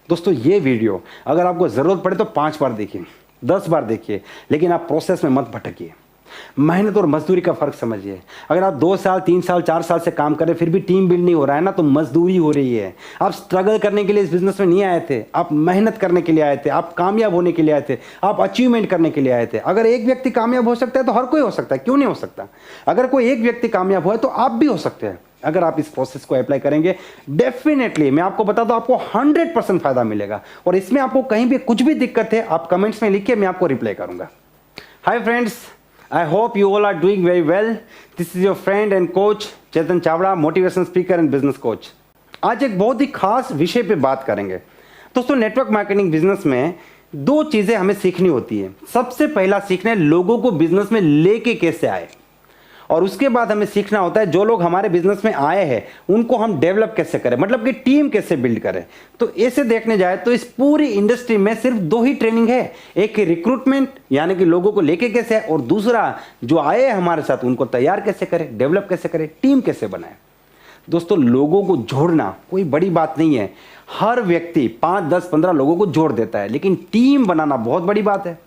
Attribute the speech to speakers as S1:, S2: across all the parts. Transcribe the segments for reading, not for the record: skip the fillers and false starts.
S1: दोस्तों ये वीडियो अगर आपको ज़रूरत पड़े तो 5 बार देखिए, 10 बार देखिए, लेकिन आप प्रोसेस में मत भटकिए। मेहनत और मजदूरी का फ़र्क समझिए। अगर आप 2 साल, 3 साल, 4 साल से काम कर रहे फिर भी टीम बिल्ड नहीं हो रहा है ना, तो मजदूरी हो रही है। आप स्ट्रगल करने के लिए इस बिज़नेस में नहीं आए थे, आप मेहनत करने के लिए आए थे, आप कामयाब होने के लिए आए थे, आप अचीवमेंट करने के लिए आए थे। अगर एक व्यक्ति कामयाब हो सकता है तो हर कोई हो सकता है, क्यों नहीं हो सकता? अगर कोई एक व्यक्ति कामयाब हुआ है तो आप भी हो सकते हैं। अगर आप इस प्रोसेस को अप्लाई करेंगे, डेफिनेटली मैं आपको बता दूं, आपको 100% फायदा मिलेगा। और इसमें आपको कहीं भी कुछ भी दिक्कत है, आप कमेंट्स में लिखिए, मैं आपको रिप्लाई करूंगा। Hi friends, I hope you all are doing very well. This is your friend and coach Chetan Chavda, motivational speaker and business coach. आज एक बहुत ही खास विषय पे बात करेंगे। दोस्तों, नेटवर्क मार्केटिंग बिजनेस में 2 चीज़ें हमें सीखनी होती है। सबसे पहला सीखना है लोगों को बिजनेस में लेके कैसे आए, और उसके बाद हमें सीखना होता है जो लोग हमारे बिजनेस में आए हैं उनको हम डेवलप कैसे करें, मतलब कि टीम कैसे बिल्ड करें। तो ऐसे देखने जाए तो इस पूरी इंडस्ट्री में सिर्फ 2 ही ट्रेनिंग है, एक रिक्रूटमेंट यानी कि लोगों को लेके कैसे आए, और दूसरा जो आए हैं हमारे साथ उनको तैयार कैसे करें, डेवलप कैसे करें, टीम कैसे बनाए। दोस्तों, लोगों को जोड़ना कोई बड़ी बात नहीं है। हर व्यक्ति 5, 10, 15 लोगों को जोड़ देता है, लेकिन टीम बनाना बहुत बड़ी बात है।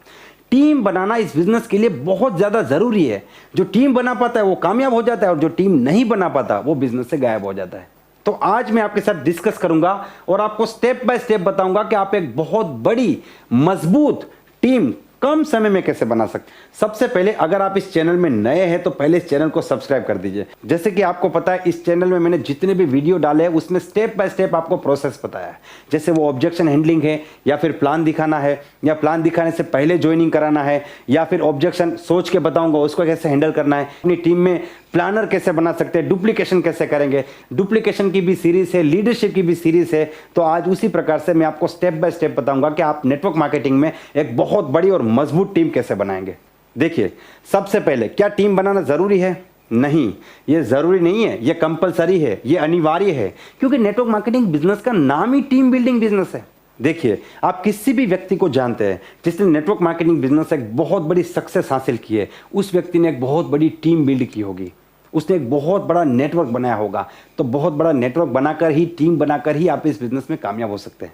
S1: टीम बनाना इस बिजनेस के लिए बहुत ज़्यादा ज़रूरी है। जो टीम बना पाता है वो कामयाब हो जाता है, और जो टीम नहीं बना पाता वो बिजनेस से गायब हो जाता है। तो आज मैं आपके साथ डिस्कस करूंगा और आपको स्टेप बाय स्टेप बताऊंगा कि आप एक बहुत बड़ी मजबूत टीम कम समय में कैसे बना सकते हैं। सबसे पहले, अगर आप इस चैनल में नए हैं तो पहले इस चैनल को सब्सक्राइब कर दीजिए। जैसे कि आपको पता है, इस चैनल में मैंने जितने भी वीडियो डाले हैं उसमें स्टेप बाय स्टेप आपको प्रोसेस बताया है। जैसे वो ऑब्जेक्शन हैंडलिंग है, या फिर प्लान दिखाना है, या प्लान दिखाने से पहले ज्वाइनिंग कराना है, या फिर ऑब्जेक्शन सोच के बताऊंगा उसको कैसे हैंडल करना है। अपनी टीम में प्लानर कैसे बना सकते हैं, डुप्लीकेशन कैसे करेंगे, डुप्लीकेशन की भी सीरीज है, लीडरशिप की भी सीरीज है। तो आज उसी प्रकार से मैं आपको स्टेप बाय स्टेप बताऊंगा कि आप नेटवर्क मार्केटिंग में एक बहुत बड़ी और मजबूत टीम कैसे बनाएंगे। देखिए, सबसे पहले, क्या टीम बनाना जरूरी है? नहीं, ये जरूरी नहीं है, ये कंपलसरी है, ये अनिवार्य है, क्योंकि नेटवर्क मार्केटिंग बिजनेस का नाम ही टीम बिल्डिंग बिजनेस है। देखिए, आप किसी भी व्यक्ति को जानते हैं जिसने नेटवर्क मार्केटिंग बिजनेस एक बहुत बड़ी सक्सेस हासिल की है, उस व्यक्ति ने एक बहुत बड़ी टीम बिल्ड की होगी, उसने एक बहुत बड़ा नेटवर्क बनाया होगा। तो बहुत बड़ा नेटवर्क बनाकर ही, टीम बनाकर ही आप इस बिजनेस में कामयाब हो सकते हैं।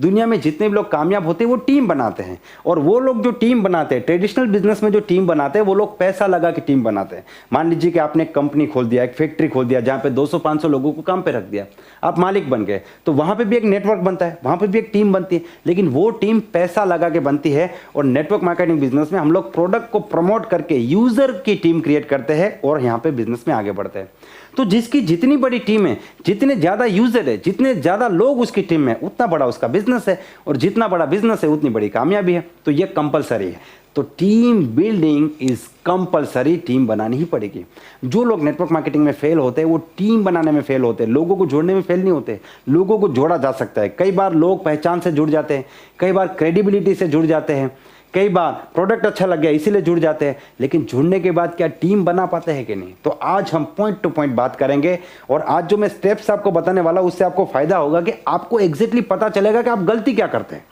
S1: दुनिया में जितने भी लोग कामयाब होते हैं वो टीम बनाते हैं, और वो लोग जो टीम बनाते हैं, ट्रेडिशनल बिजनेस में जो टीम बनाते हैं, वो लोग पैसा लगा के टीम बनाते हैं। मान लीजिए कि आपने एक कंपनी खोल दिया, एक फैक्ट्री खोल दिया, जहाँ पे 200-500 लोगों को काम पे रख दिया, आप मालिक बन गए, तो वहाँ पे भी एक नेटवर्क बनता है, वहाँ पे भी एक टीम बनती है, लेकिन वो टीम पैसा लगा के बनती है। और नेटवर्क मार्केटिंग बिजनेस में हम लोग प्रोडक्ट को प्रमोट करके यूजर की टीम क्रिएट करते हैं और यहाँ पे बिजनेस में आगे बढ़ते हैं। तो जिसकी जितनी बड़ी टीम है, जितने ज़्यादा यूजर है, जितने ज़्यादा लोग उसकी टीम में, उतना बड़ा उसका बिजनेस है, और जितना बड़ा बिजनेस है उतनी बड़ी कामयाबी है। तो ये कंपलसरी है। तो team building is compulsory, team बनानी ही पड़ेगी। जो लोग नेटवर्क मार्केटिंग में फेल होते हैं वो टीम बनाने में फेल होते हैं, लोगों को जोड़ने में फेल नहीं होते। लोगों को जोड़ा जा सकता है। कई बार लोग पहचान से जुड़ जाते हैं, कई बार क्रेडिबिलिटी से जुड़ जाते हैं, कई बार प्रोडक्ट अच्छा लग गया इसीलिए जुड़ जाते हैं, लेकिन जुड़ने के बाद क्या टीम बना पाते हैं कि नहीं? तो आज हम पॉइंट टू पॉइंट बात करेंगे, और आज जो मैं स्टेप्स आपको बताने वाला हूं उससे आपको फायदा होगा कि आपको एग्जैक्टली पता चलेगा कि आप गलती क्या करते हैं।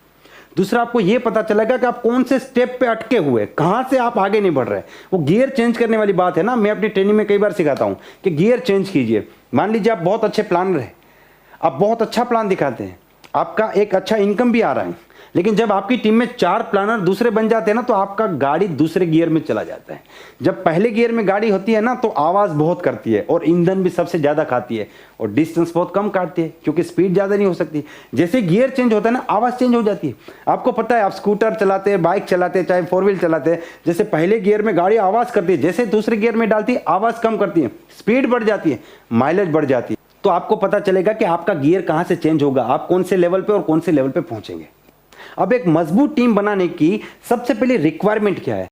S1: दूसरा, आपको यह पता चलेगा कि आप कौन से स्टेप पे अटके हुए, कहां से आप आगे नहीं बढ़ रहे। वो गियर चेंज करने वाली बात है ना, मैं अपनी ट्रेनिंग में कई बार सिखाता हूं कि गियर चेंज कीजिए। मान लीजिए आप बहुत अच्छे प्लानर हैं, आप बहुत अच्छा प्लान दिखाते हैं, आपका एक अच्छा इनकम भी आ रहा है, लेकिन जब आपकी टीम में 4 प्लानर दूसरे बन जाते हैं ना, तो आपका गाड़ी दूसरे गियर में चला जाता है। जब पहले गियर में गाड़ी होती है ना, तो आवाज़ बहुत करती है, और ईंधन भी सबसे ज़्यादा खाती है, और डिस्टेंस बहुत कम काटती है, क्योंकि स्पीड ज़्यादा नहीं हो सकती। जैसे गियर चेंज होता है ना, आवाज़ चेंज हो जाती है। आपको पता है, आप स्कूटर चलाते हैं, बाइक चलाते हैं, चाहे 4 व्हील चलाते हैं, जैसे पहले गियर में गाड़ी आवाज़ करती है, जैसे दूसरे गियर में डालती है आवाज़ कम करती है, स्पीड बढ़ जाती है, माइलेज बढ़ जाती है। तो आपको पता चलेगा कि आपका गियर कहाँ से चेंज होगा, आप कौन से लेवल पर और कौन से लेवल पर पहुँचेंगे। अब एक मजबूत टीम बनाने की सबसे पहली रिक्वायरमेंट क्या है?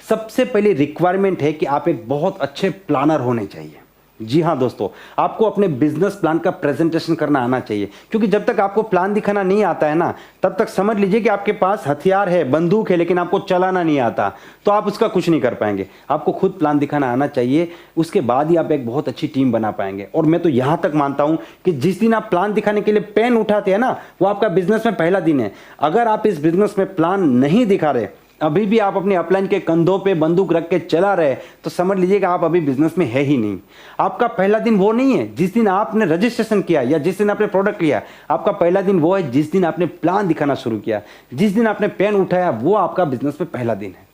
S1: सबसे पहली रिक्वायरमेंट है कि आप एक बहुत अच्छे प्लानर होने चाहिए। जी हाँ दोस्तों, आपको अपने बिजनेस प्लान का प्रेजेंटेशन करना आना चाहिए, क्योंकि जब तक आपको प्लान दिखाना नहीं आता है ना, तब तक समझ लीजिए कि आपके पास हथियार है, बंदूक है, लेकिन आपको चलाना नहीं आता, तो आप उसका कुछ नहीं कर पाएंगे। आपको खुद प्लान दिखाना आना चाहिए, उसके बाद ही आप एक बहुत अच्छी टीम बना पाएंगे। और मैं तो यहां तक मानता हूं कि जिस दिन आप प्लान दिखाने के लिए पेन उठाते हैं ना, वो आपका बिजनेस में पहला दिन है। अगर आप इस बिजनेस में प्लान नहीं दिखा रहे अभी भी आप अपने अपलाइन के कंधों पे बंदूक रख के चला रहे तो समझ लीजिएगा आप अभी बिजनेस में है ही नहीं। आपका पहला दिन वो नहीं है जिस दिन आपने रजिस्ट्रेशन किया या जिस दिन आपने प्रोडक्ट लिया। आपका पहला दिन वो है जिस दिन आपने प्लान दिखाना शुरू किया, जिस दिन आपने पेन उठाया, वो आपका बिजनेस में पहला दिन है।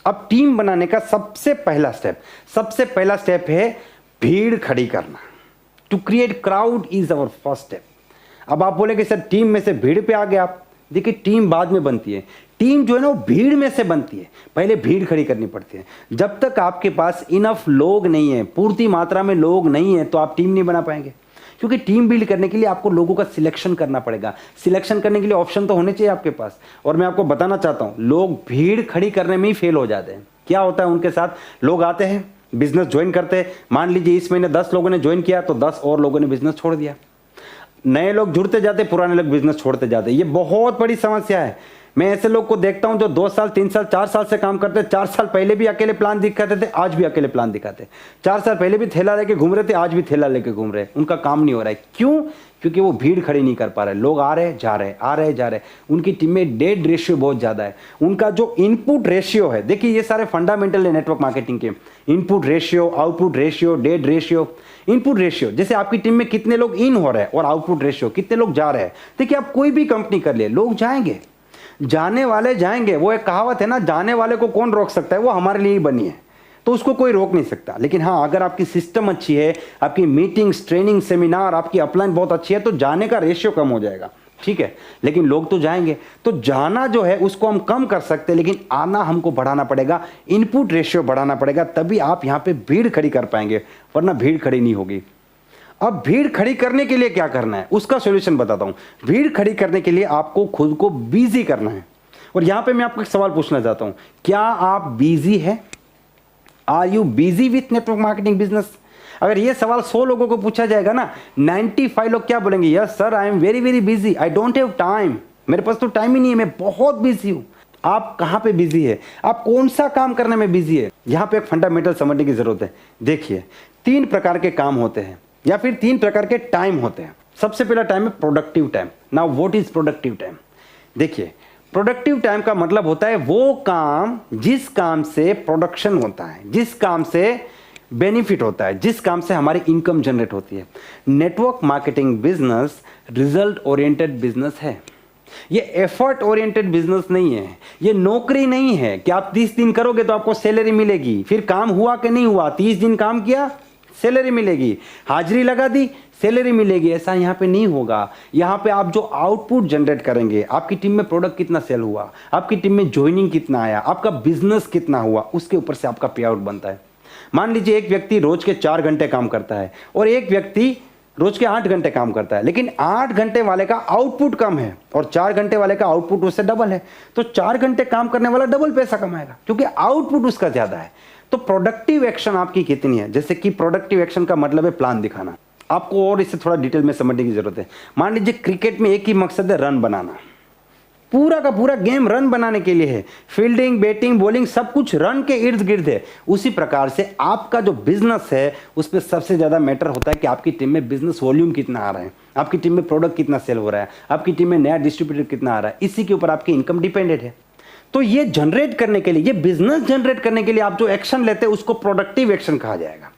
S1: अब टीम बनाने का सबसे पहला स्टेप है भीड़ खड़ी करना। To create crowd is our first step. अब आप बोले कि सर टीम में से भीड़ पे आ गए आप। देखिए टीम बाद में बनती है, टीम जो है ना वो भीड़ में से बनती है। पहले भीड़ खड़ी करनी पड़ती है। जब तक आपके पास इनफ लोग नहीं है, पूर्ति मात्रा में लोग नहीं है, तो आप टीम नहीं बना पाएंगे। क्योंकि टीम बिल्ड करने के लिए आपको लोगों का सिलेक्शन करना पड़ेगा। सिलेक्शन करने के लिए ऑप्शन तो होने चाहिए आपके पास। और मैं आपको बताना चाहता हूं, लोग भीड़ खड़ी करने में ही फेल हो जाते हैं। क्या होता है उनके साथ, लोग आते हैं, बिजनेस ज्वाइन करते हैं। मान लीजिए इस महीने 10 लोगों ने ज्वाइन किया तो 10 और लोगों ने बिजनेस छोड़ दिया। नए लोग जुड़ते जाते, पुराने लोग बिजनेस छोड़ते जाते। ये बहुत बड़ी समस्या है। मैं ऐसे लोग को देखता हूं जो 2 साल 3 साल 4 साल से काम करते हैं। 4 साल पहले भी अकेले प्लान दिखाते थे, आज भी अकेले प्लान दिखाते। 4 साल पहले भी थैला लेके घूम रहे थे, आज भी थैला लेके घूम रहे। उनका काम नहीं हो रहा है। क्यों? क्योंकि वो भीड़ खड़ी नहीं कर पा रहे। लोग आ रहे जा रहे, आ रहे जा रहे। उनकी टीम में डेड रेशियो बहुत ज्यादा है। उनका जो इनपुट रेशियो है, देखिए ये सारे फंडामेंटल है नेटवर्क मार्केटिंग के। Input ratio, output ratio, dead ratio. Input ratio जैसे आपकी टीम में कितने लोग इन हो रहे हैं, और आउटपुट रेशियो कितने लोग जा रहे हैं। देखिए आप कोई भी कंपनी कर ले, लोग जाएंगे, जाने वाले जाएंगे। वो एक कहावत है ना, जाने वाले को कौन रोक सकता है, वो हमारे लिए ही बनी है, तो उसको कोई रोक नहीं सकता। लेकिन हाँ, अगर आपकी सिस्टम अच्छी है, आपकी मीटिंग्स, ट्रेनिंग, सेमिनार, आपकी अपलाइन बहुत अच्छी है, तो जाने का रेशियो कम हो जाएगा। ठीक है, लेकिन लोग तो जाएंगे। तो जाना जो है उसको हम कम कर सकते हैं, लेकिन आना हमको बढ़ाना पड़ेगा। इनपुट रेशियो बढ़ाना पड़ेगा, तभी आप यहाँ पे भीड़ खड़ी कर पाएंगे, वरना भीड़ खड़ी नहीं होगी। अब भीड़ खड़ी करने के लिए क्या करना है, उसका सॉल्यूशन बताता हूं। भीड़ खड़ी करने के लिए आपको खुद को बिजी करना है। और यहां पे मैं आपको एक सवाल पूछना चाहता हूं, क्या आप बिजी है? Are you busy with network marketing business? अगर ये सवाल 100 लोगों को पूछा जाएगा ना, 95 लोग क्या बोलेंगे? Yes sir, I am very very busy, I don't have time. मेरे पास तो टाइम ही नहीं है, मैं बहुत बिजी हूं। आप कहां पे बिजी है? आप कौन सा काम करने में बिजी है? यहां पे एक फंडामेंटल समझने की जरूरत है। देखिए 3 प्रकार के काम होते हैं, या फिर 3 प्रकार के टाइम होते हैं। सबसे पहला टाइम है productive time. Now what is productive time? देखिए प्रोडक्टिव टाइम का मतलब होता है वो काम जिस काम से प्रोडक्शन होता है, जिस काम से बेनिफिट होता है, जिस काम से हमारी इनकम जनरेट होती है। Network marketing business result oriented business है। ये एफर्ट ओरिएंटेड बिजनेस नहीं है। ये नौकरी नहीं है कि आप 30 दिन करोगे तो आपको सैलरी मिलेगी, फिर काम हुआ कि नहीं हुआ, 30 दिन काम किया सैलरी मिलेगी, हाजिरी लगा दी सैलरी मिलेगी। ऐसा यहाँ पे नहीं होगा। यहाँ पे आप जो आउटपुट जनरेट करेंगे, आपकी टीम में प्रोडक्ट कितना सेल हुआ, आपकी टीम में ज्वाइनिंग कितना आया, आपका बिजनेस कितना हुआ, उसके ऊपर से आपका पे आउट बनता है। मान लीजिए एक व्यक्ति रोज के 4 घंटे काम करता है और एक व्यक्ति रोज के 8 घंटे काम करता है, लेकिन 8 घंटे वाले का आउटपुट कम है और 4 घंटे वाले का आउटपुट उससे डबल है, तो 4 घंटे काम करने वाला डबल पैसा कमाएगा क्योंकि आउटपुट उसका ज्यादा है। तो प्रोडक्टिव एक्शन आपकी कितनी है? जैसे कि प्रोडक्टिव एक्शन का मतलब है प्लान दिखाना। आपको और इससे थोड़ा डिटेल में समझने की जरूरत है। मान लीजिए क्रिकेट में एक ही मकसद है, रन बनाना। पूरा का पूरा गेम रन बनाने के लिए है। फील्डिंग, बैटिंग, बॉलिंग सब कुछ रन के इर्द गिर्द है। उसी प्रकार से आपका जो बिजनेस है उसमें सबसे ज्यादा मैटर होता है कि आपकी टीम में बिजनेस वॉल्यूम कितना आ रहा है, आपकी टीम में प्रोडक्ट कितना सेल हो रहा है, आपकी टीम में नया डिस्ट्रीब्यूटर कितना आ रहा है। इसी के ऊपर आपकी इनकम डिपेंडेंट है। तो ये जनरेट करने के लिए, ये बिजनेस जनरेट करने के लिए आप जो एक्शन लेते हैं उसको प्रोडक्टिव एक्शन कहा जाएगा।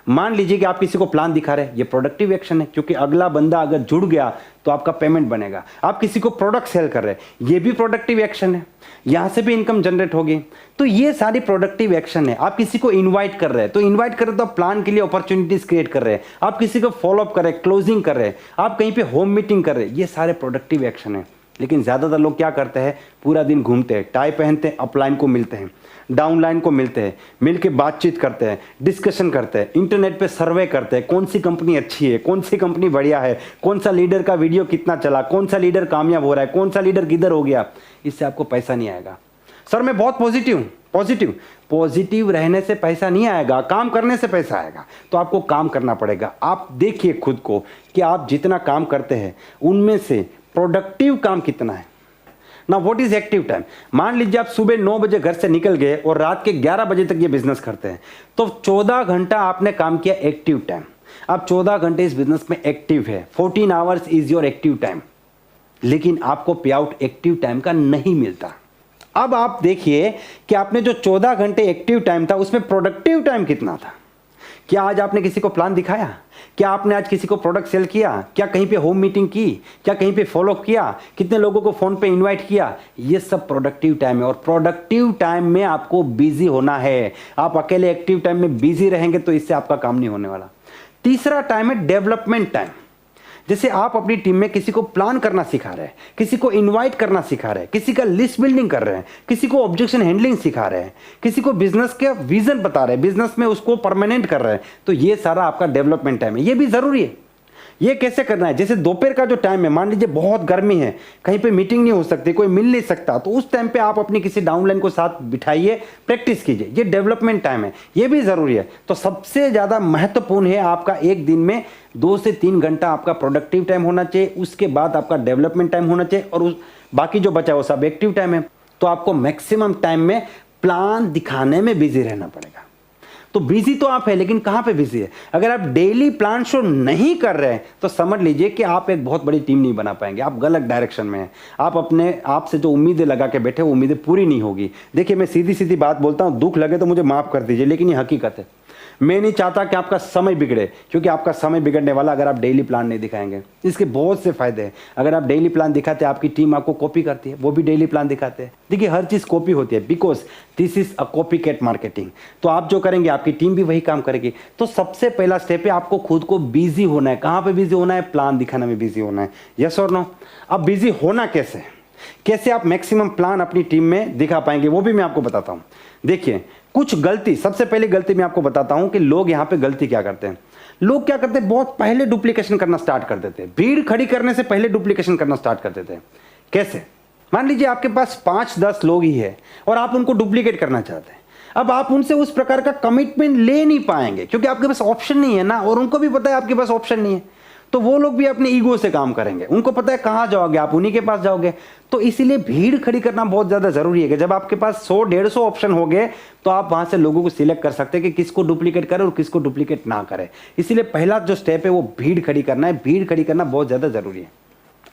S1: मान लीजिए कि आप किसी को प्लान दिखा रहे हैं, ये प्रोडक्टिव एक्शन है क्योंकि अगला बंदा अगर जुड़ गया तो आपका पेमेंट बनेगा। आप किसी को प्रोडक्ट सेल कर रहे हैं, ये भी प्रोडक्टिव एक्शन है, यहां से भी इनकम जनरेट होगी। तो ये सारी प्रोडक्टिव एक्शन है। आप किसी को इनवाइट कर रहे हैं, तो इनवाइट कर रहे तो आप प्लान के लिए अपॉर्चुनिटीज क्रिएट कर रहे हैं। आप किसी को फॉलोअप कर रहे हैं, क्लोजिंग कर रहे हैं, आप कहीं पे होम मीटिंग कर रहे हैं, ये सारे प्रोडक्टिव एक्शन है। लेकिन ज्यादातर लोग क्या करते हैं, पूरा दिन घूमते हैं, टाई पहनते हैं, अपलाइन को मिलते हैं, डाउनलाइन को मिलते हैं, मिलके बातचीत करते हैं, डिस्कशन करते हैं, इंटरनेट पे सर्वे करते हैं, कौन सी कंपनी अच्छी है, कौन सी कंपनी बढ़िया है, कौन सा लीडर का वीडियो कितना चला, कौन सा लीडर कामयाब हो रहा है, कौन सा लीडर किधर हो गया। इससे आपको पैसा नहीं आएगा। सर मैं बहुत पॉजिटिव हूं, पॉजिटिव रहने से पैसा नहीं आएगा, काम करने से पैसा आएगा। तो आपको काम करना पड़ेगा। आप देखिए खुद को कि आप जितना काम करते हैं उनमें से प्रोडक्टिव काम कितना है ना। What is active time? मान लीजिए आप सुबह 9 बजे घर से निकल गए और रात के 11 बजे तक ये बिजनेस करते हैं, तो 14 घंटा आपने काम किया एक्टिव टाइम। आप 14 घंटे इस बिजनेस में एक्टिव है। 14 hours is your active time. लेकिन आपको पे आउट एक्टिव टाइम का नहीं मिलता। अब आप देखिए कि आपने जो 14 घंटे एक्टिव टाइम था उसमें प्रोडक्टिव टाइम कितना था। क्या आज आपने किसी को प्लान दिखाया? क्या आपने आज किसी को प्रोडक्ट सेल किया? क्या कहीं पे होम मीटिंग की? क्या कहीं पे फॉलो किया? कितने लोगों को फोन पे इनवाइट किया? ये सब प्रोडक्टिव टाइम है, और प्रोडक्टिव टाइम में आपको बिजी होना है। आप अकेले एक्टिव टाइम में बिजी रहेंगे तो इससे आपका काम नहीं होने वाला। तीसरा टाइम है डेवलपमेंट टाइम। जैसे आप अपनी टीम में किसी को प्लान करना सिखा रहे हैं, किसी को इनवाइट करना सिखा रहे हैं, किसी का लिस्ट बिल्डिंग कर रहे हैं, किसी को ऑब्जेक्शन हैंडलिंग सिखा रहे हैं, किसी को बिजनेस का विजन बता रहे हैं, बिजनेस में उसको परमानेंट कर रहे हैं, तो ये सारा आपका डेवलपमेंट टाइम है। ये भी जरूरी है। ये कैसे करना है? जैसे दोपहर का जो टाइम है, मान लीजिए बहुत गर्मी है, कहीं पे मीटिंग नहीं हो सकती, कोई मिल नहीं सकता, तो उस टाइम पे आप अपनी किसी डाउनलाइन को साथ बिठाइए, प्रैक्टिस कीजिए। ये डेवलपमेंट टाइम है, ये भी जरूरी है। तो सबसे ज्यादा महत्वपूर्ण है आपका एक दिन में 2 से 3 घंटा आपका प्रोडक्टिव टाइम होना चाहिए, उसके बाद आपका डेवलपमेंट टाइम होना चाहिए, और बाकी जो बचा वो सब एक्टिव टाइम है। तो आपको मैक्सिमम टाइम में प्लान दिखाने में बिजी रहना पड़ेगा। तो बिजी तो आप है, लेकिन कहां पे बिजी है? अगर आप डेली प्लान शो नहीं कर रहे हैं तो समझ लीजिए कि आप एक बहुत बड़ी टीम नहीं बना पाएंगे, आप गलत डायरेक्शन में हैं। आप अपने आप से जो उम्मीदें लगा के बैठे वो उम्मीदें पूरी नहीं होगी। देखिए, मैं सीधी सीधी बात बोलता हूं, दुख लगे तो मुझे माफ कर दीजिए, लेकिन ये हकीकत है। मैं नहीं चाहता कि आपका समय बिगड़े, क्योंकि आपका समय बिगड़ने वाला अगर आप डेली प्लान नहीं दिखाएंगे। इसके बहुत से फायदे हैं। अगर आप डेली प्लान दिखाते हैं, आपकी टीम आपको कॉपी करती है, वो भी डेली प्लान दिखाते हैं। देखिए, हर चीज कॉपी होती है, because this is a copycat marketing. तो आप जो करेंगे आपकी टीम भी वही काम करेगी। तो सबसे पहला स्टेप है आपको खुद को बिजी होना है। कहां पे बिजी होना है? प्लान दिखाने में बिजी होना है। यस और नो? अब बिजी होना कैसे? कैसे आप मैक्सिमम प्लान अपनी टीम में दिखा पाएंगे, वो भी मैं आपको बताता हूं। देखिए, कुछ गलती, सबसे पहले गलती मैं आपको बताता हूं कि लोग यहां पे गलती क्या करते हैं। लोग क्या करते हैं, बहुत पहले डुप्लीकेशन करना स्टार्ट कर देते हैं। भीड़ खड़ी करने से पहले डुप्लीकेशन करना स्टार्ट कर देते हैं। कैसे? मान लीजिए आपके पास 5-10 लोग ही है और आप उनको डुप्लीकेट करना चाहते हैं। अब आप उनसे उस प्रकार का कमिटमेंट ले नहीं पाएंगे, क्योंकि आपके पास ऑप्शन नहीं है ना, और उनको भी पता है आपके पास ऑप्शन नहीं है। तो वो लोग भी अपने ईगो से काम करेंगे, उनको पता है कहां जाओगे आप, उन्हीं के पास जाओगे। तो इसीलिए भीड़ खड़ी करना बहुत ज्यादा जरूरी है कि जब आपके पास 100-150 ऑप्शन हो गए तो आप वहां से लोगों को सिलेक्ट कर सकते हैं कि किसको डुप्लीकेट करें और किसको डुप्लीकेट ना करें। इसीलिए पहला जो स्टेप है वो भीड़ खड़ी करना है। भीड़ खड़ी करना बहुत ज्यादा जरूरी है।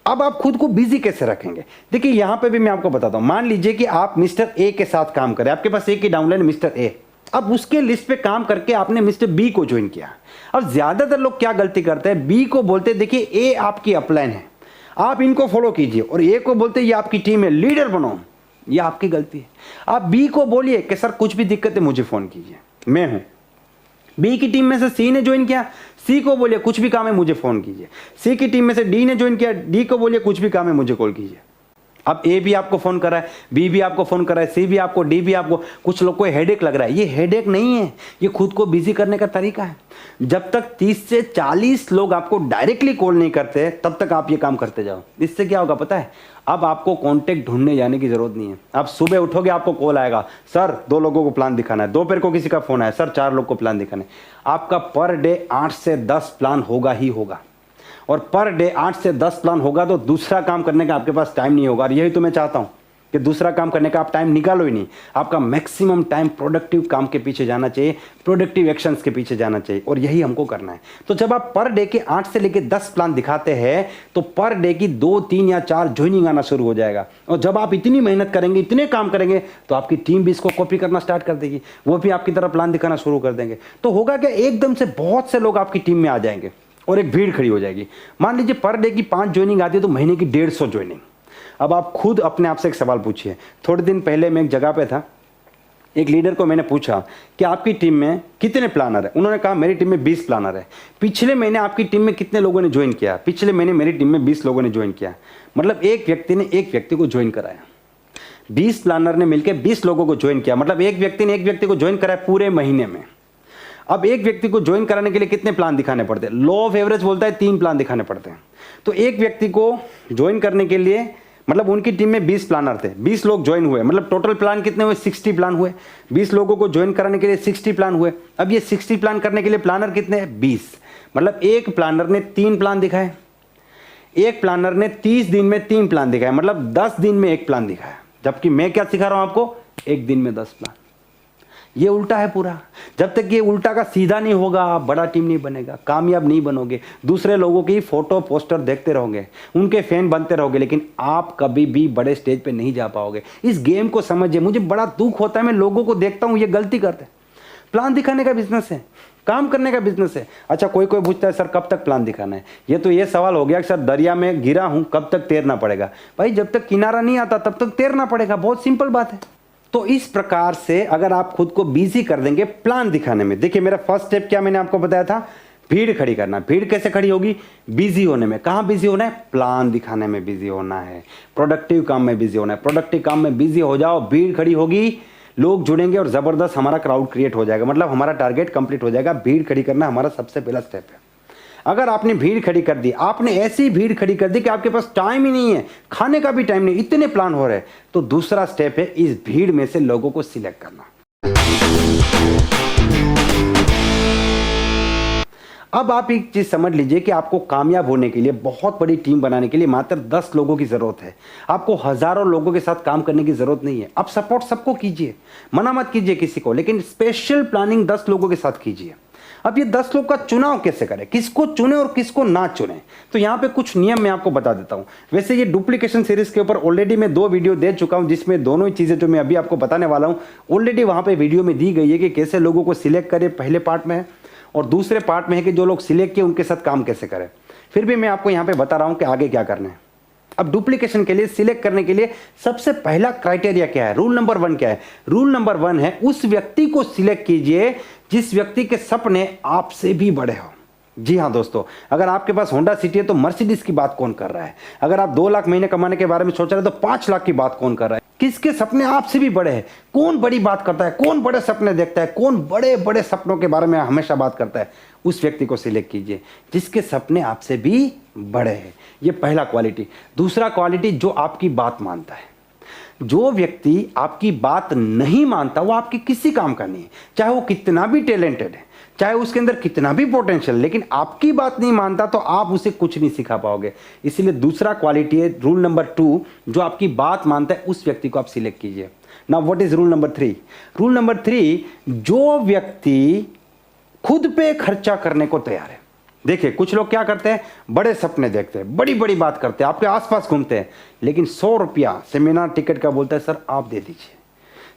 S1: अब आप खुद को बिजी कैसे रखेंगे? देखिए, यहां पे भी मैं आपको बताता हूं। मान लीजिए कि आप मिस्टर ए के साथ काम करें, आपके पास एक ही डाउनलाइन मिस्टर ए। अब उसके लिस्ट पे काम करके आपने मिस्टर बी को ज्वाइन किया। अब ज्यादातर लोग क्या गलती करते हैं, बी को बोलते हैं देखिए ए आपकी अपलाइन है, आप इनको फॉलो कीजिए, और ए को बोलते हैं ये आपकी टीम है, लीडर बनो। ये आपकी गलती है। आप बी को बोलिए कि सर कुछ भी दिक्कत है मुझे फोन कीजिए, मैं हूं। बी की टीम में से सी ने ज्वाइन किया, सी को बोलिए कुछ भी काम है मुझे फोन कीजिए। सी की टीम में से डी ने ज्वाइन किया, डी को बोलिए कुछ भी काम है मुझे कॉल कीजिए। अब ए भी आपको फोन कर रहा है, बी भी आपको फोन कर रहा है, सी भी आपको, डी भी आपको। कुछ लोग को हेडेक लग रहा है, ये हेडेक नहीं है, ये खुद को बिजी करने का तरीका है। जब तक 30 से 40 लोग आपको डायरेक्टली कॉल नहीं करते तब तक आप ये काम करते जाओ। इससे क्या होगा पता है? अब आपको कॉन्टेक्ट ढूंढने जाने की जरूरत नहीं है। आप सुबह उठोगे आपको कॉल आएगा, सर 2 लोगों को प्लान दिखाना है। दोपहर को किसी का फोन आया, सर 4 लोग को प्लान दिखाना है। आपका पर डे 8 से 10 प्लान होगा ही होगा, और पर डे 8 से 10 प्लान होगा तो दूसरा काम करने का आपके पास टाइम नहीं होगा। और यही तो मैं चाहता हूं कि दूसरा काम करने का आप टाइम निकालो ही नहीं। आपका मैक्सिमम टाइम प्रोडक्टिव काम के पीछे जाना चाहिए, प्रोडक्टिव एक्शंस के पीछे जाना चाहिए, और यही हमको करना है। तो जब आप पर डे के 8 से लेकर 10 प्लान दिखाते हैं तो पर डे की 2, 3 या 4 ज्वाइनिंग आना शुरू हो जाएगा। और जब आप इतनी मेहनत करेंगे, इतने काम करेंगे, तो आपकी टीम भी इसको कॉपी करना स्टार्ट कर देगी, वो भी आपकी तरह प्लान दिखाना शुरू कर देंगे। तो होगा क्या, एकदम से बहुत से लोग आपकी टीम में आ जाएंगे और एक भीड़ खड़ी हो जाएगी। मान लीजिए पर डे की 5 ज्वाइनिंग आती है तो महीने की 150 ज्वाइनिंग। अब आप खुद अपने आप से एक सवाल पूछिए। थोड़े दिन पहले मैं एक जगह पे था, एक लीडर को मैंने पूछा कि आपकी टीम में कितने प्लानर है? उन्होंने कहा मेरी टीम में 20 प्लानर है। पिछले महीने आपकी टीम में कितने लोगों ने ज्वाइन किया? पिछले महीने मेरी टीम में 20 लोगों ने ज्वाइन किया। मतलब एक व्यक्ति ने एक व्यक्ति को ज्वाइन कराया, 20 प्लानर ने मिलकर 20 लोगों को ज्वाइन किया। मतलब एक व्यक्ति ने एक व्यक्ति को ज्वाइन कराया पूरे महीने में। अब एक व्यक्ति को ज्वाइन कराने के लिए कितने प्लान दिखाने पड़ते हैं? लॉ ऑफ एवरेज बोलता है 3 प्लान दिखाने पड़ते हैं। तो एक व्यक्ति को ज्वाइन करने के लिए, मतलब उनकी टीम में 20 प्लानर थे, 20 लोग ज्वाइन हुए, मतलब टोटल प्लान कितने हुए? 60 प्लान हुए। 20 लोगों को ज्वाइन कराने के लिए 60 प्लान हुए। अब ये 60 प्लान करने के लिए प्लानर कितने हैं? 20। मतलब एक प्लानर ने 3 प्लान दिखाए, एक प्लानर ने 30 दिन में 3 प्लान दिखाए, मतलब 10 दिन में 1 प्लान दिखाया। जबकि मैं क्या सिखा रहा हूं आपको? एक दिन में 10 प्लान। ये उल्टा है पूरा। जब तक ये उल्टा का सीधा नहीं होगा आप बड़ा टीम नहीं बनेगा, कामयाब नहीं बनोगे, दूसरे लोगों की फोटो पोस्टर देखते रहोगे, उनके फैन बनते रहोगे, लेकिन आप कभी भी बड़े स्टेज पे नहीं जा पाओगे। इस गेम को समझिए। मुझे बड़ा दुख होता है, मैं लोगों को देखता हूँ ये गलती करते हैं। प्लान दिखाने का बिजनेस है, काम करने का बिजनेस है। अच्छा कोई पूछता है सर कब तक प्लान दिखाना है। ये सवाल हो गया कि सर दरिया में गिरा हूं कब तक तैरना पड़ेगा। भाई जब तक किनारा नहीं आता तब तक तैरना पड़ेगा, बहुत सिंपल बात है। तो इस प्रकार से अगर आप खुद को बिजी कर देंगे प्लान दिखाने में, देखिए मेरा फर्स्ट स्टेप क्या मैंने आपको बताया था, भीड़ खड़ी करना। भीड़ कैसे खड़ी होगी? बिजी होने में। कहां बिजी होना है? प्लान दिखाने में बिजी होना है, प्रोडक्टिव काम में बिजी होना है। प्रोडक्टिव काम में बिजी हो जाओ, भीड़ खड़ी होगी, लोग जुड़ेंगे और जबरदस्त हमारा क्राउड क्रिएट हो जाएगा, मतलब हमारा टारगेट कंप्लीट हो जाएगा। भीड़ खड़ी करना हमारा सबसे पहला स्टेप है। अगर आपने भीड़ खड़ी कर दी, आपने ऐसी भीड़ खड़ी कर दी कि आपके पास टाइम ही नहीं है, खाने का भी टाइम नहीं, इतने प्लान हो रहे हैं, तो दूसरा स्टेप है इस भीड़ में से लोगों को सिलेक्ट करना। अब आप एक चीज समझ लीजिए कि आपको कामयाब होने के लिए, बहुत बड़ी टीम बनाने के लिए मात्र 10 लोगों की जरूरत है। आपको हजारों लोगों के साथ काम करने की जरूरत नहीं है। आप सपोर्ट सबको कीजिए, मना मत कीजिए किसी को, लेकिन स्पेशल प्लानिंग 10 लोगों के साथ कीजिए। अब ये 10 लोग का चुनाव कैसे करें, किसको चुने और किसको ना चुने, तो यहाँ पे कुछ नियम मैं आपको बता देता हूँ। वैसे ये डुप्लीकेशन सीरीज के ऊपर ऑलरेडी मैं 2 वीडियो दे चुका हूँ, जिसमें दोनों ही चीजें जो मैं अभी आपको बताने वाला हूँ ऑलरेडी वहां पे वीडियो में दी गई है कि कैसे लोगों को सिलेक्ट करें, पहले पार्ट में है, और दूसरे पार्ट में है कि जो लोग सिलेक्ट किए उनके साथ काम कैसे करें। फिर भी मैं आपको यहाँ पे बता रहा हूँ कि आगे क्या करना है। अब डुप्लीकेशन के लिए, सिलेक्ट करने के लिए सबसे पहला क्राइटेरिया क्या है, रूल नंबर 1 क्या है? रूल नंबर 1 है उस व्यक्ति को सिलेक्ट कीजिए जिस व्यक्ति के सपने आपसे भी बड़े हो। जी हाँ दोस्तों, अगर आपके पास होंडा सिटी है तो मर्सिडीज की बात कौन कर रहा है? अगर आप 2 लाख महीने कमाने के बारे में सोच रहे हैं तो 5 लाख की बात कौन कर रहा है? किसके सपने आपसे भी बड़े हैं? कौन बड़ी बात करता है, कौन बड़े सपने देखता है, कौन बड़े बड़े सपनों के बारे में हमेशा बात करता है? उस व्यक्ति को सिलेक्ट कीजिए जिसके सपने आपसे भी बड़े हैं। ये पहला क्वालिटी। दूसरा क्वालिटी, जो आपकी बात मानता है। जो व्यक्ति आपकी बात नहीं मानता वो आपके किसी काम का नहीं है, चाहे वो कितना भी टैलेंटेड है, चाहे उसके अंदर कितना भी पोटेंशियल, लेकिन आपकी बात नहीं मानता तो आप उसे कुछ नहीं सिखा पाओगे। इसलिए दूसरा क्वालिटी है रूल नंबर 2, जो आपकी बात मानता है उस व्यक्ति को आप सिलेक्ट कीजिए। Now what is rule number 3? Rule number 3, जो व्यक्ति खुद पे खर्चा करने को तैयार है। देखिए कुछ लोग क्या करते हैं, बड़े सपने देखते हैं, बड़ी बड़ी बात करते हैं, आपके आसपास घूमते हैं, लेकिन 100 रुपया सेमिनार टिकट का बोलता है सर आप दे दीजिए,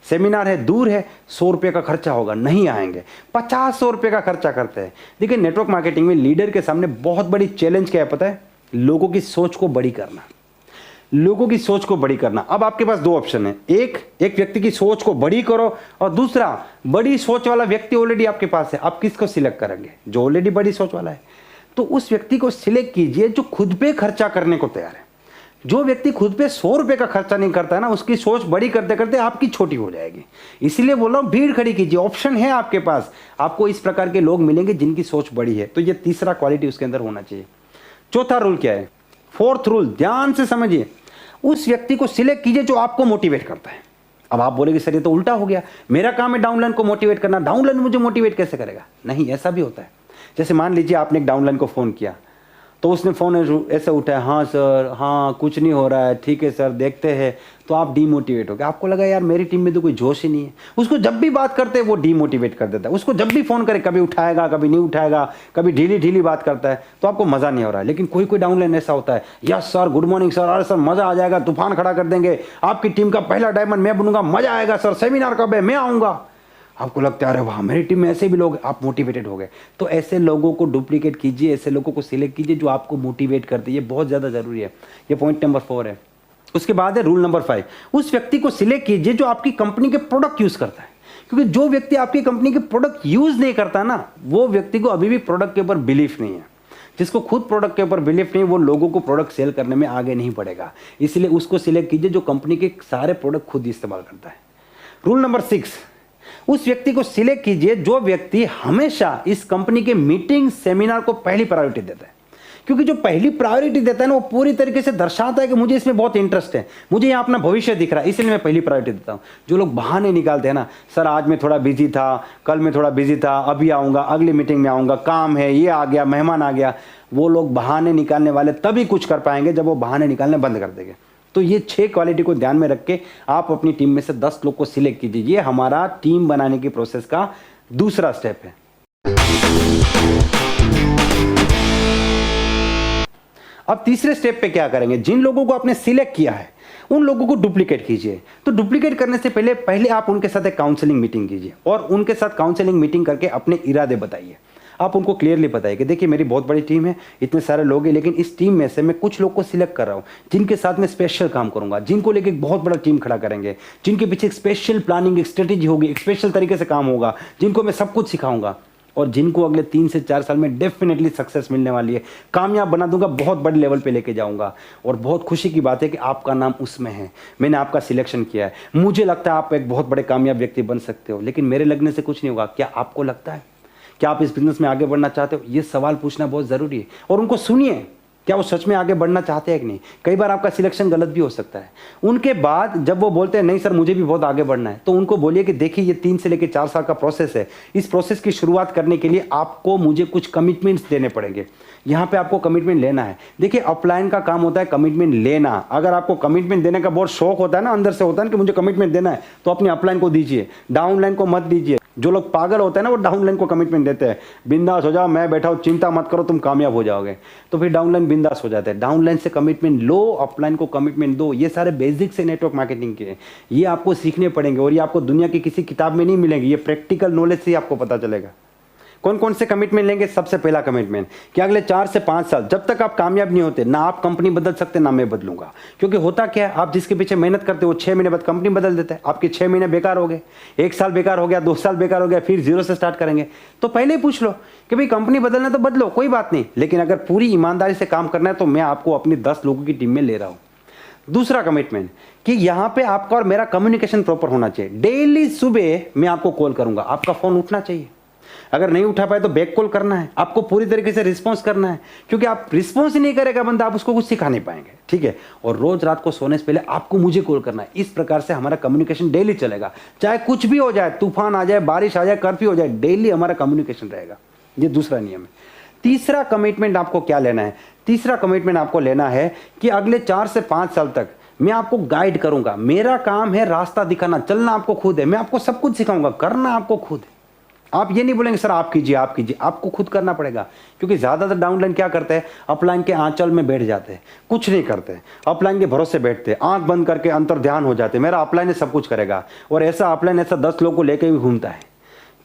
S1: सेमिनार है दूर है, 100 रुपये का खर्चा होगा, नहीं आएंगे, 50-100 रुपये का खर्चा करते हैं। देखिए नेटवर्क मार्केटिंग में लीडर के सामने बहुत बड़ी चैलेंज क्या है पता है? लोगों की सोच को बड़ी करना, लोगों की सोच को बड़ी करना। अब आपके पास 2 ऑप्शन है, एक व्यक्ति की सोच को बड़ी करो, और दूसरा बड़ी सोच वाला व्यक्ति ऑलरेडी आपके पास है, आप किसको सिलेक्ट करेंगे? जो ऑलरेडी बड़ी सोच वाला है। तो उस व्यक्ति को सिलेक्ट कीजिए जो खुद पे खर्चा करने को तैयार है। जो व्यक्ति खुद पे 100 रुपये का खर्चा नहीं करता है ना, उसकी सोच बड़ी करते करते आपकी छोटी हो जाएगी। इसीलिए बोल रहा हूं भीड़ खड़ी कीजिए, ऑप्शन है आपके पास, आपको इस प्रकार के लोग मिलेंगे जिनकी सोच बड़ी है। तो ये तीसरा क्वालिटी उसके अंदर होना चाहिए। चौथा रूल क्या है? 4th रूल, ध्यान से समझिए। उस व्यक्ति को सिलेक्ट कीजिए जो आपको मोटिवेट करता है। अब आप बोलेंगे सर ये तो उल्टा हो गया, मेरा काम है डाउनलाइन को मोटिवेट करना, डाउनलाइन मुझे मोटिवेट कैसे करेगा? नहीं, ऐसा भी होता है। जैसे मान लीजिए आपने एक डाउनलाइन को फ़ोन किया, तो उसने फ़ोन ऐसे उठाया, हाँ सर, हाँ कुछ नहीं हो रहा है, ठीक है सर देखते हैं, तो आप डीमोटिवेट हो गए। आपको लगा यार मेरी टीम में तो कोई जोश ही नहीं है। उसको जब भी बात करते हैं वो डीमोटिवेट कर देता है, उसको जब भी फ़ोन करे कभी उठाएगा कभी नहीं उठाएगा, कभी ढीली ढीली बात करता है, तो आपको मज़ा नहीं हो रहा है। लेकिन कोई डाउनलाइन ऐसा होता है, yes sir good morning sir, अरे सर मज़ा आ जाएगा, तूफान खड़ा कर देंगे, आपकी टीम का पहला डायमंड मैं बनूंगा, मज़ा आएगा सर, सेमिनार कब है, मैं आऊँगा। आपको लगता है अरे वाह मेरी टीम में ऐसे भी लोग, आप मोटिवेटेड हो गए। तो ऐसे लोगों को डुप्लीकेट कीजिए, ऐसे लोगों को सिलेक्ट कीजिए जो आपको मोटिवेट करते हैं। ये बहुत ज़्यादा ज़रूरी है। ये पॉइंट नंबर 4 है। उसके बाद है रूल नंबर 5, उस व्यक्ति को सिलेक्ट कीजिए जो आपकी कंपनी के प्रोडक्ट यूज़ करता है। क्योंकि जो व्यक्ति आपकी कंपनी के प्रोडक्ट यूज़ नहीं करता ना, वो व्यक्ति को अभी भी प्रोडक्ट के ऊपर बिलीफ नहीं है। जिसको खुद प्रोडक्ट के ऊपर बिलीफ नहीं, वो लोगों को प्रोडक्ट सेल करने में आगे नहीं बढ़ेगा। इसलिए उसको सिलेक्ट कीजिए जो कंपनी के सारे प्रोडक्ट खुद इस्तेमाल करता है। रूल नंबर 6, उस व्यक्ति को सिलेक्ट कीजिए जो व्यक्ति हमेशा इस कंपनी के मीटिंग सेमिनार को पहली प्रायोरिटी देता है। क्योंकि जो पहली प्रायोरिटी देता है ना, वो पूरी तरीके से दर्शाता है कि मुझे इसमें बहुत इंटरेस्ट है, मुझे यहाँ अपना भविष्य दिख रहा है, इसलिए मैं पहली प्रायोरिटी देता हूँ। जो लोग बहाने निकालते हैं ना, सर आज मैं थोड़ा बिजी था, कल मैं थोड़ा बिजी था, अभी आऊँगा, अगली मीटिंग में आऊँगा, काम है, ये आ गया, मेहमान आ गया, वो लोग बहाने निकालने वाले तभी कुछ कर पाएंगे जब वो बहाने निकालने बंद कर देंगे। तो ये 6 क्वालिटी को ध्यान में रख के आप अपनी टीम में से 10 लोग को सिलेक्ट कीजिए। ये हमारा टीम बनाने की प्रोसेस का दूसरा स्टेप है। अब तीसरे स्टेप पे क्या करेंगे, जिन लोगों को आपने सिलेक्ट किया है उन लोगों को डुप्लीकेट कीजिए। तो डुप्लीकेट करने से पहले आप उनके साथ एक काउंसलिंग मीटिंग कीजिए और उनके साथ काउंसलिंग मीटिंग करके अपने इरादे बताइए। आप उनको क्लियरली बताइए कि देखिए मेरी बहुत बड़ी टीम है, इतने सारे लोग हैं, लेकिन इस टीम में से मैं कुछ लोग को सिलेक्ट कर रहा हूँ जिनके साथ मैं स्पेशल काम करूंगा, जिनको लेके एक बहुत बड़ा टीम खड़ा करेंगे, जिनके पीछे एक स्पेशल प्लानिंग, एक स्ट्रेटेजी होगी, एक स्पेशल तरीके से काम होगा, जिनको मैं सब कुछ सिखाऊंगा और जिनको अगले 3 से 4 साल में डेफिनेटली सक्सेस मिलने वाली है, कामयाब बना दूंगा, बहुत बड़े लेवल पे लेके जाऊंगा। और बहुत खुशी की बात है कि आपका नाम उसमें है, मैंने आपका सिलेक्शन किया है। मुझे लगता है आप एक बहुत बड़े कामयाब व्यक्ति बन सकते हो, लेकिन मेरे लगने से कुछ नहीं होगा। क्या आपको लगता है? क्या आप इस बिजनेस में आगे बढ़ना चाहते हो? ये सवाल पूछना बहुत ज़रूरी है। और उनको सुनिए, क्या वो सच में आगे बढ़ना चाहते हैं कि नहीं। कई बार आपका सिलेक्शन गलत भी हो सकता है। उनके बाद जब वो बोलते हैं नहीं सर मुझे भी बहुत आगे बढ़ना है, तो उनको बोलिए कि देखिए ये 3 से लेकर 4 साल का प्रोसेस है। इस प्रोसेस की शुरुआत करने के लिए आपको मुझे कुछ कमिटमेंट्स देने पड़ेंगे। यहाँ पे आपको कमिटमेंट लेना है। देखिए अपलाइन का काम होता है कमिटमेंट लेना। अगर आपको कमिटमेंट देने का बहुत शौक होता है ना, अंदर से होता है ना कि मुझे कमिटमेंट देना है, तो अपनी अपलाइन को दीजिए, डाउनलाइन को मत दीजिए। जो लोग पागल होते हैं ना वो डाउनलाइन को कमिटमेंट देते हैं, बिंदास हो जाओ, मैं बैठा हूं, चिंता मत करो, तुम कामयाब हो जाओगे। तो फिर डाउनलाइन बिंदास हो जाते हैं। डाउनलाइन से कमिटमेंट लो, अपलाइन को कमिटमेंट दो। ये सारे बेसिक्स है नेटवर्क मार्केटिंग के, ये आपको सीखने पड़ेंगे और ये आपको दुनिया की किसी किताब में नहीं मिलेंगे। ये प्रैक्टिकल नॉलेज से ही आपको पता चलेगा। कौन कौन से कमिटमेंट लेंगे? सबसे पहला कमिटमेंट कि अगले 4 से 5 साल जब तक आप कामयाब नहीं होते, ना आप कंपनी बदल सकते ना मैं बदलूंगा। क्योंकि होता क्या है, आप जिसके पीछे मेहनत करते हो 6 महीने बाद कंपनी बदल देते हैं। आपके 6 महीने बेकार हो गए, 1 साल बेकार हो गया, 2 साल बेकार हो गया, फिर 0 से स्टार्ट करेंगे। तो पहले ही पूछ लो कि भाई कंपनी बदलना तो बदलो, कोई बात नहीं, लेकिन अगर पूरी ईमानदारी से काम करना है तो मैं आपको अपनी 10 लोगों की टीम में ले रहा हूं। दूसरा कमिटमेंट कि यहां पे आपका और मेरा कम्युनिकेशन प्रॉपर होना चाहिए। डेली सुबह मैं आपको कॉल करूंगा, आपका फोन उठना चाहिए। अगर नहीं उठा पाए तो बैक कॉल करना है, आपको पूरी तरीके से रिस्पॉन्स करना है। क्योंकि आप रिस्पॉन्स ही नहीं करेगा बंदा, आप उसको कुछ सिखा नहीं पाएंगे, ठीक है। और रोज रात को सोने से पहले आपको मुझे कॉल करना है। इस प्रकार से हमारा कम्युनिकेशन डेली चलेगा, चाहे कुछ भी हो जाए, तूफान आ जाए, बारिश आ जाए, कर्फ्यू हो जाए, डेली हमारा कम्युनिकेशन रहेगा। ये दूसरा नियम है। तीसरा कमिटमेंट आपको क्या लेना है? तीसरा कमिटमेंट आपको लेना है कि अगले 4 से 5 साल तक मैं आपको गाइड करूंगा। मेरा काम है रास्ता दिखाना, चलना आपको खुद है, मैं आपको सब कुछ सिखाऊंगा, करना आपको खुद है। आप ये नहीं बोलेंगे सर आप कीजिए आप कीजिए, आपको खुद करना पड़ेगा। क्योंकि ज्यादातर डाउनलाइन क्या करते हैं, अपलाइन के आंचल में बैठ जाते हैं, कुछ नहीं करते, अपलाइन के भरोसे बैठते हैं, आंख बंद करके अंतर ध्यान हो जाते हैं, मेरा अपलाइन है सब कुछ करेगा। और ऐसा अपलाइन ऐसा 10 लोगों को लेके भी घूमता है।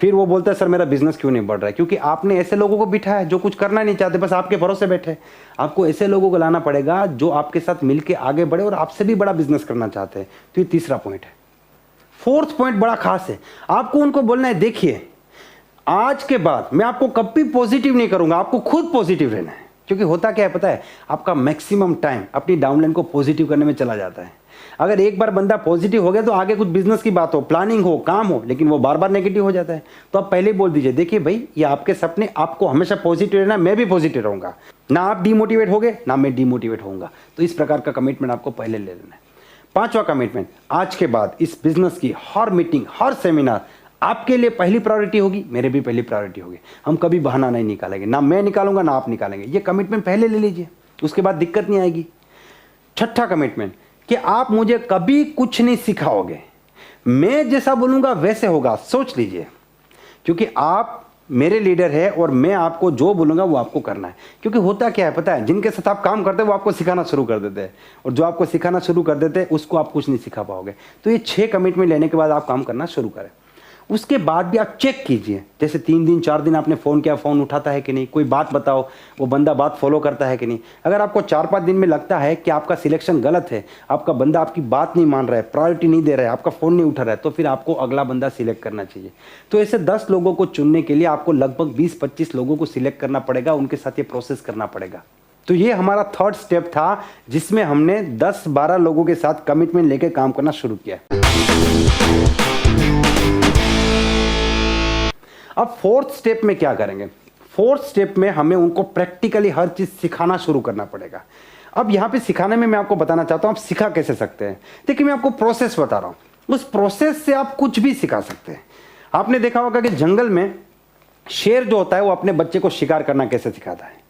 S1: फिर वो बोलता है सर मेरा बिजनेस क्यों नहीं बढ़ रहा है? क्योंकि आपने ऐसे लोगों को बिठाया जो कुछ करना नहीं चाहते, बस आपके भरोसे बैठे। आपको ऐसे लोगों को लाना पड़ेगा जो आपके साथ मिलकर आगे बढ़े और आपसे भी बड़ा बिजनेस करना चाहते हैं। तो ये तीसरा पॉइंट है। फोर्थ पॉइंट बड़ा खास है, आपको उनको बोलना है देखिए आज के बाद मैं आपको कभी पॉजिटिव नहीं करूंगा, आपको खुद पॉजिटिव रहना है। क्योंकि होता क्या है पता है, आपका मैक्सिमम टाइम अपनी डाउनलाइन को पॉजिटिव करने में चला जाता है। अगर एक बार बंदा पॉजिटिव हो गया तो आगे कुछ बिजनेस की बात हो, प्लानिंग हो, काम हो, लेकिन वो बार बार नेगेटिव हो जाता है। तो आप पहले ही बोल दीजिए देखिए भाई ये आपके सपने, आपको हमेशा पॉजिटिव रहना, मैं भी पॉजिटिव रहूंगा, ना आप डिमोटिवेट होगे ना मैं डिमोटिवेट होऊंगा। तो इस प्रकार का कमिटमेंट आपको पहले ले लेना है। 5वां कमिटमेंट, आज के बाद इस बिजनेस की हर मीटिंग, हर सेमिनार आपके लिए पहली प्रायोरिटी होगी, मेरे भी पहली प्रायोरिटी होगी। हम कभी बहाना नहीं निकालेंगे, ना मैं निकालूंगा ना आप निकालेंगे। ये कमिटमेंट पहले ले लीजिए, उसके बाद दिक्कत नहीं आएगी। 6ठा कमिटमेंट कि आप मुझे कभी कुछ नहीं सिखाओगे, मैं जैसा बोलूंगा वैसे होगा। सोच लीजिए, क्योंकि आप मेरे लीडर है और मैं आपको जो बोलूंगा वो आपको करना है। क्योंकि होता क्या है पता है, जिनके साथ आप काम करते हैं वो आपको सिखाना शुरू कर देते हैं, और जो आपको सिखाना शुरू कर देते हैं उसको आप कुछ नहीं सिखा पाओगे। तो ये 6 कमिटमेंट लेने के बाद आप काम करना शुरू करें। उसके बाद भी आप चेक कीजिए, जैसे 3 दिन 4 दिन आपने फ़ोन किया, फ़ोन उठाता है कि नहीं, कोई बात बताओ, वो बंदा बात फॉलो करता है कि नहीं। अगर आपको 4-5 दिन में लगता है कि आपका सिलेक्शन गलत है, आपका बंदा आपकी बात नहीं मान रहा है, प्रायोरिटी नहीं दे रहा है, आपका फ़ोन नहीं उठा रहा है, तो फिर आपको अगला बंदा सिलेक्ट करना चाहिए। तो ऐसे 10 लोगों को चुनने के लिए आपको लगभग 20-25 लोगों को सिलेक्ट करना पड़ेगा, उनके साथ ये प्रोसेस करना पड़ेगा। तो ये हमारा 3rd स्टेप था, जिसमें हमने 10-12 लोगों के साथ कमिटमेंट लेकर काम करना शुरू किया। अब 4th स्टेप में क्या करेंगे? 4th स्टेप में हमें उनको प्रैक्टिकली हर चीज सिखाना शुरू करना पड़ेगा। अब यहां पे सिखाने में मैं आपको बताना चाहता हूं आप सिखा कैसे सकते हैं। देखिए मैं आपको प्रोसेस बता रहा हूं, उस प्रोसेस से आप कुछ भी सिखा सकते हैं। आपने देखा होगा कि जंगल में शेर जो होता है वो अपने बच्चे को शिकार करना कैसे सिखाता है।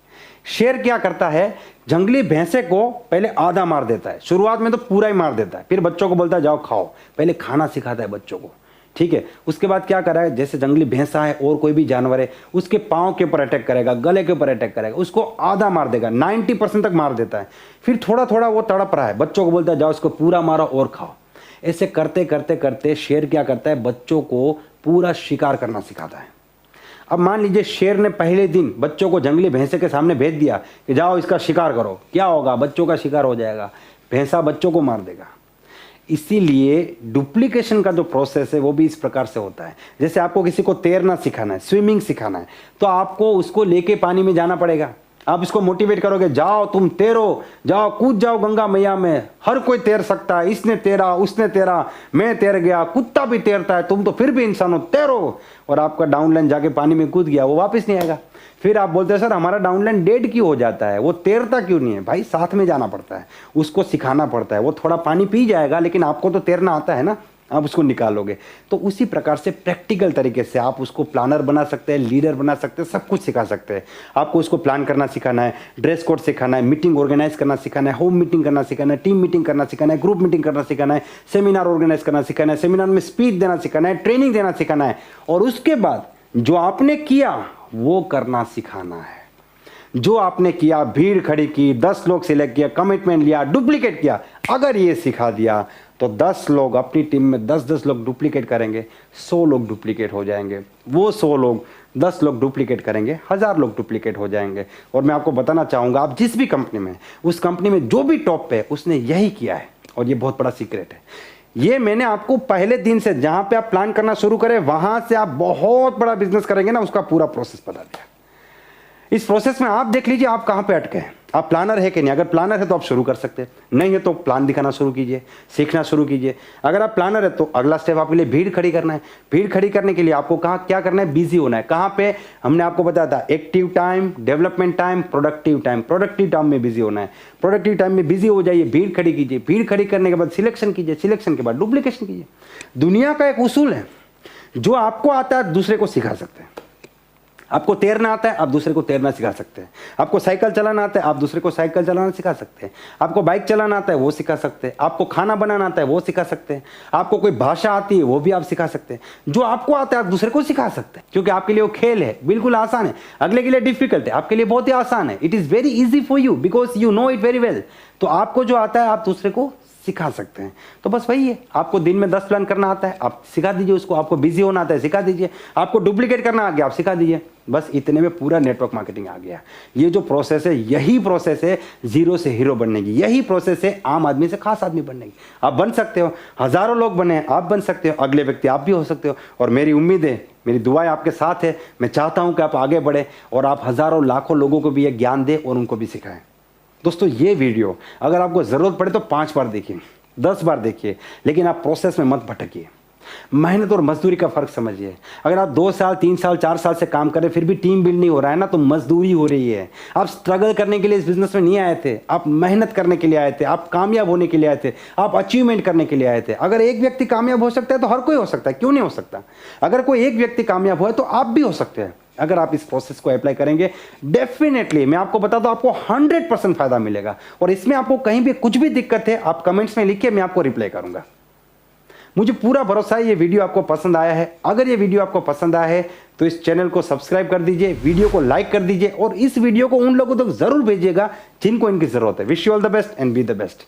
S1: शेर क्या करता है, जंगली भैंसे को पहले आधा मार देता है, शुरुआत में तो पूरा ही मार देता है, फिर बच्चों को बोलता है जाओ खाओ, पहले खाना सिखाता है बच्चों को, ठीक है। उसके बाद क्या करा है, जैसे जंगली भैंसा है और कोई भी जानवर है, उसके पाँव के ऊपर अटैक करेगा, गले के ऊपर अटैक करेगा, उसको आधा मार देगा, 90% तक मार देता है, फिर थोड़ा थोड़ा वो तड़प रहा है, बच्चों को बोलता है जाओ इसको पूरा मारो और खाओ। ऐसे करते करते करते शेर क्या करता है, बच्चों को पूरा शिकार करना सिखाता है। अब मान लीजिए शेर ने पहले दिन बच्चों को जंगली भैंसे के सामने भेज दिया कि जाओ इसका शिकार करो, क्या होगा, बच्चों का शिकार हो जाएगा, भैंसा बच्चों को मार देगा। इसीलिए डुप्लीकेशन का जो प्रोसेस है वो भी इस प्रकार से होता है। जैसे आपको किसी को तैरना सिखाना है, स्विमिंग सिखाना है, तो आपको उसको लेके पानी में जाना पड़ेगा। आप इसको मोटिवेट करोगे, जाओ तुम तैरो, जाओ कूद जाओ गंगा मैया में, हर कोई तैर सकता है, इसने तैरा उसने तैरा, मैं तैर गया, कुत्ता भी तैरता है, तुम तो फिर भी इंसान हो, तैरो, और आपका डाउनलाइन जाके पानी में कूद गया, वो वापस नहीं आएगा। फिर आप बोलते हैं सर हमारा डाउनलाइन डेड क्यों हो जाता है, वो तैरता क्यों नहीं है? भाई साथ में जाना पड़ता है, उसको सिखाना पड़ता है, वो थोड़ा पानी पी जाएगा लेकिन आपको तो तैरना आता है ना, आप उसको निकालोगे। तो उसी प्रकार से प्रैक्टिकल तरीके से आप उसको प्लानर बना सकते हैं, लीडर बना सकते हैं, सब कुछ सिखा सकते हैं। आपको उसको प्लान करना सिखाना है, ड्रेस कोड सिखाना है, मीटिंग ऑर्गेनाइज करना सिखाना है, होम मीटिंग करना सिखाना है, टीम मीटिंग करना सिखाना है, ग्रुप मीटिंग करना सिखाना है, सेमिनार ऑर्गेनाइज करना सिखाना है, सेमिनार में स्पीच देना सिखाना है, ट्रेनिंग देना सिखाना है, और उसके बाद जो आपने किया वो करना सिखाना है। जो आपने किया, भीड़ खड़ी की, 10 लोग सिलेक्ट किया, कमिटमेंट लिया, डुप्लीकेट किया, अगर ये सिखा दिया तो 10 लोग अपनी टीम में 10-10 लोग डुप्लीकेट करेंगे, 100 लोग डुप्लीकेट हो जाएंगे, वो 100 लोग 10 लोग डुप्लीकेट करेंगे, 1000 लोग डुप्लीकेट हो जाएंगे। और मैं आपको बताना चाहूँगा, आप जिस भी कंपनी में, उस कंपनी में जो भी टॉप पे है उसने यही किया है, और ये बहुत बड़ा सीक्रेट है। ये मैंने आपको पहले दिन से, जहाँ पे आप प्लान करना शुरू करें वहाँ से आप बहुत बड़ा बिजनेस करेंगे ना, उसका पूरा प्रोसेस बता दिया। इस प्रोसेस में आप देख लीजिए आप कहाँ पे अटके हैं, आप प्लानर है कि नहीं। अगर प्लानर है तो आप शुरू कर सकते हैं, नहीं है तो प्लान दिखाना शुरू कीजिए, सीखना शुरू कीजिए। अगर आप प्लानर है तो अगला स्टेप आपके लिए भीड़ खड़ी करना है। भीड़ खड़ी करने के लिए आपको कहाँ क्या करना है, बिजी होना है। कहाँ पे हमने आपको बताया था, active time, development time, productive time. Productive time में बिजी होना है, प्रोडक्टिव टाइम में बिजी हो जाइए, भीड़ खड़ी कीजिए, भीड़ खड़ी करने के बाद सिलेक्शन कीजिए, सिलेक्शन के बाद डुप्लीकेशन कीजिए। दुनिया का एक उसूल है, जो आपको आता है दूसरे को सिखा सकते हैं। आपको तैरना आता है, आप दूसरे को तैरना सिखा सकते हैं। आपको साइकिल चलाना आता है, आप दूसरे को साइकिल चलाना सिखा सकते हैं। आपको बाइक चलाना आता है, वो सिखा सकते हैं। आपको खाना बनाना आता है, वो सिखा सकते हैं। आपको कोई भाषा आती है, वो भी आप सिखा सकते हैं। जो आपको आता है आप दूसरे को सिखा सकते हैं, क्योंकि आपके लिए वो खेल है, बिल्कुल आसान है। अगले के लिए डिफिकल्ट है, आपके लिए बहुत ही आसान है। It is very easy for you because you know it very well. तो आपको जो आता है आप दूसरे को सिखा सकते हैं। तो बस वही है, आपको दिन में 10 प्लान करना आता है, आप सिखा दीजिए उसको। आपको बिजी होना आता है, सिखा दीजिए। आपको डुप्लीकेट करना आ गया, आप सिखा दीजिए। बस इतने में पूरा नेटवर्क मार्केटिंग आ गया। ये जो प्रोसेस है, यही प्रोसेस है जीरो से हीरो बनने की, यही प्रोसेस है आम आदमी से खास आदमी बनने की। आप बन सकते हो, हजारों लोग बने, आप बन सकते हो, अगले व्यक्ति आप भी हो सकते हो। और मेरी उम्मीद है, मेरी दुआएं आपके साथ है। मैं चाहता हूं कि आप आगे बढ़े और आप हजारों लाखों लोगों को भी ये ज्ञान दें और उनको भी सिखाएं। दोस्तों, ये वीडियो अगर आपको ज़रूरत पड़े तो 5 बार देखिए, 10 बार देखिए, लेकिन आप प्रोसेस में मत भटकिए। मेहनत और मजदूरी का फर्क समझिए। अगर आप 2 साल 3 साल 4 साल से काम कर रहे फिर भी टीम बिल्ड नहीं हो रहा है ना, तो मजदूरी हो रही है। आप स्ट्रगल करने के लिए इस बिजनेस में नहीं आए थे, आप मेहनत करने के लिए आए थे, आप कामयाब होने के लिए आए थे, आप अचीवमेंट करने के लिए आए थे। अगर एक व्यक्ति कामयाब हो सकता है तो हर कोई हो सकता है, क्यों नहीं हो सकता? अगर कोई एक व्यक्ति कामयाब हुआ है तो आप भी हो सकते हैं। अगर आप इस प्रोसेस को अप्लाई करेंगे, डेफिनेटली मैं आपको बता दूं, आपको 100% फायदा मिलेगा। और इसमें आपको कहीं भी कुछ भी दिक्कत है, आप कमेंट्स में लिखिए, मैं आपको रिप्लाई करूंगा। मुझे पूरा भरोसा है ये वीडियो आपको पसंद आया है। अगर ये वीडियो आपको पसंद आया है तो इस चैनल को सब्सक्राइब कर दीजिए, वीडियो को लाइक कर दीजिए और इस वीडियो को उन लोगों तक जरूर भेजिएगा जिनको इनकी जरूरत है। Wish you all the best and be the best.